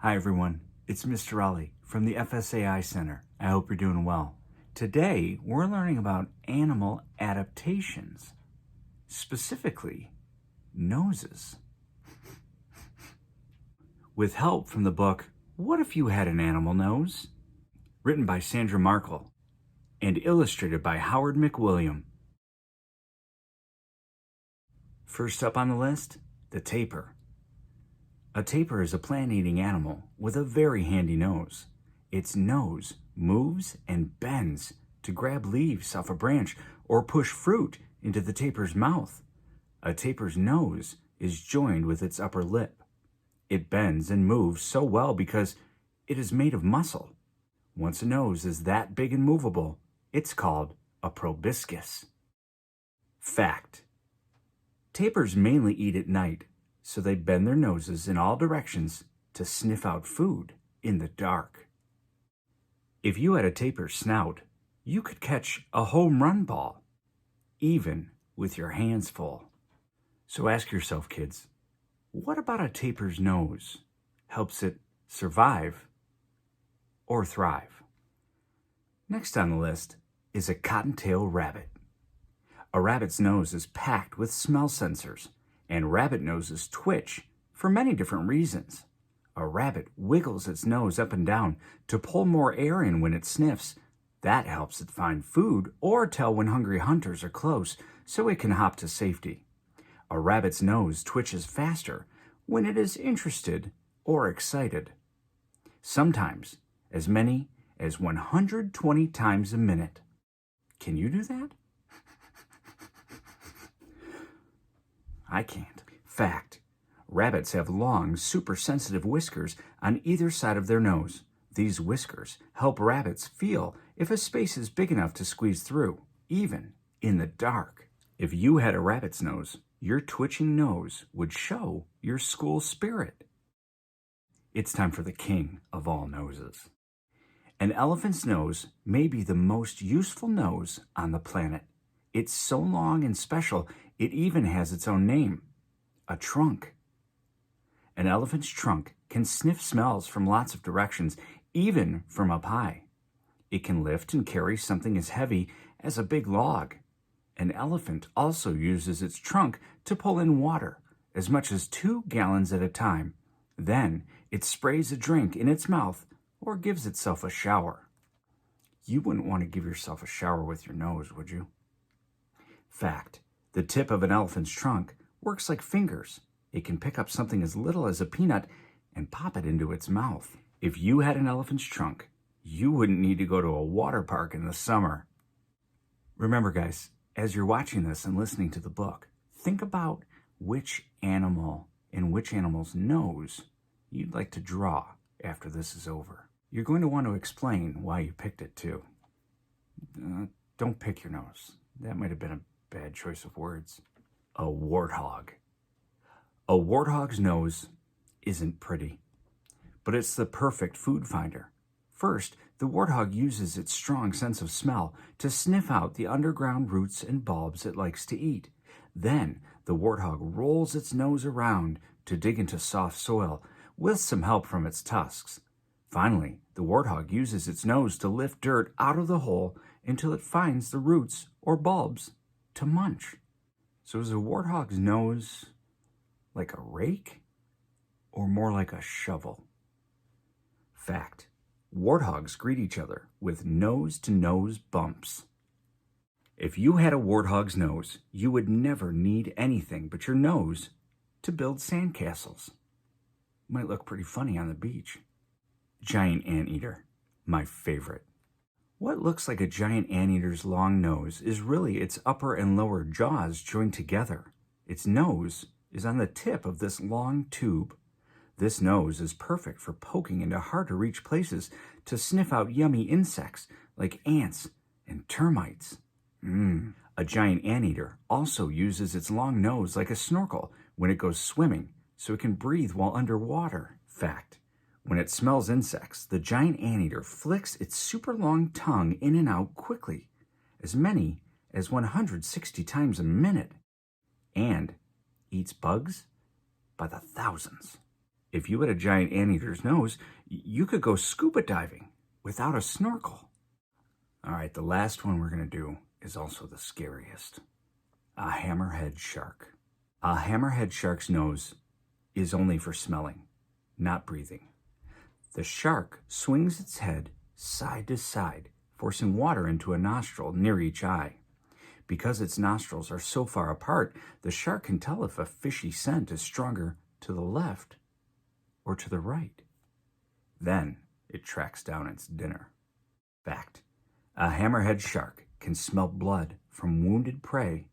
Hi everyone, it's Mr. Olli from the FSA iCenter. I hope you're doing well. Today, we're learning about animal adaptations, specifically noses. With help from the book, What If You Had an Animal Nose? Written by Sandra Markle and illustrated by Howard McWilliam. First up on the list, the tapir. A tapir is a plant-eating animal with a very handy nose. Its nose moves and bends to grab leaves off a branch or push fruit into the tapir's mouth. A tapir's nose is joined with its upper lip. It bends and moves so well because it is made of muscle. Once a nose is that big and movable, it's called a proboscis. Fact: tapirs mainly eat at night, so they bend their noses in all directions to sniff out food in the dark. If you had a tapir snout, you could catch a home run ball, even with your hands full. So ask yourself, kids, what about a tapir's nose helps it survive or thrive? Next on the list is a cottontail rabbit. A rabbit's nose is packed with smell sensors, and rabbit noses twitch for many different reasons. A rabbit wiggles its nose up and down to pull more air in when it sniffs. That helps it find food or tell when hungry hunters are close so it can hop to safety. A rabbit's nose twitches faster when it is interested or excited. Sometimes as many as 120 times a minute. Can you do that? I can't. Fact: rabbits have long, super sensitive whiskers on either side of their nose. These whiskers help rabbits feel if a space is big enough to squeeze through, even in the dark. If you had a rabbit's nose, your twitching nose would show your school spirit. It's time for the king of all noses. An elephant's nose may be the most useful nose on the planet. It's so long and special, it even has its own name: a trunk. An elephant's trunk can sniff smells from lots of directions, even from up high. It can lift and carry something as heavy as a big log. An elephant also uses its trunk to pull in water, as much as 2 gallons at a time. Then it sprays a drink in its mouth or gives itself a shower. You wouldn't want to give yourself a shower with your nose, would you? Fact: the tip of an elephant's trunk works like fingers. It can pick up something as little as a peanut and pop it into its mouth. If you had an elephant's trunk, you wouldn't need to go to a water park in the summer. Remember, guys, as you're watching this and listening to the book, think about which animal and which animal's nose you'd like to draw after this is over. You're going to want to explain why you picked it, too. Don't pick your nose. That might have been a bad choice of words. A warthog. A warthog's nose isn't pretty, but it's the perfect food finder. First, the warthog uses its strong sense of smell to sniff out the underground roots and bulbs it likes to eat. Then, the warthog rolls its nose around to dig into soft soil with some help from its tusks. Finally, the warthog uses its nose to lift dirt out of the hole until it finds the roots or bulbs to munch. So is a warthog's nose like a rake or more like a shovel? Fact: warthogs greet each other with nose-to-nose bumps. If you had a warthog's nose, you would never need anything but your nose to build sandcastles. Might look pretty funny on the beach. Giant anteater, my favorite. What looks like a giant anteater's long nose is really its upper and lower jaws joined together. Its nose is on the tip of this long tube. This nose is perfect for poking into hard-to-reach places to sniff out yummy insects like ants and termites. A giant anteater also uses its long nose like a snorkel when it goes swimming so it can breathe while underwater. Fact: when it smells insects, the giant anteater flicks its super long tongue in and out quickly, as many as 160 times a minute, and eats bugs by the thousands. If you had a giant anteater's nose, you could go scuba diving without a snorkel. All right, the last one we're going to do is also the scariest. A hammerhead shark. A hammerhead shark's nose is only for smelling, not breathing. The shark swings its head side to side, forcing water into a nostril near each eye. Because its nostrils are so far apart, the shark can tell if a fishy scent is stronger to the left or to the right. Then it tracks down its dinner. Fact: a hammerhead shark can smell blood from wounded prey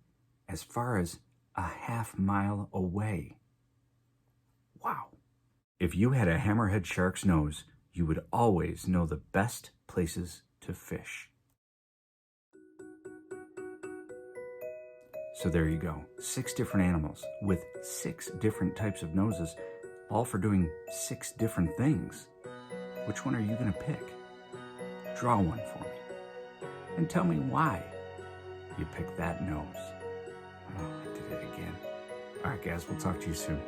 as far as a half-mile away. Wow. If you had a hammerhead shark's nose, you would always know the best places to fish. So there you go, 6 different animals with 6 different types of noses, all for doing 6 different things. Which one are you going to pick? Draw one for me. And tell me why you picked that nose. Oh, I did it again. All right, guys, we'll talk to you soon.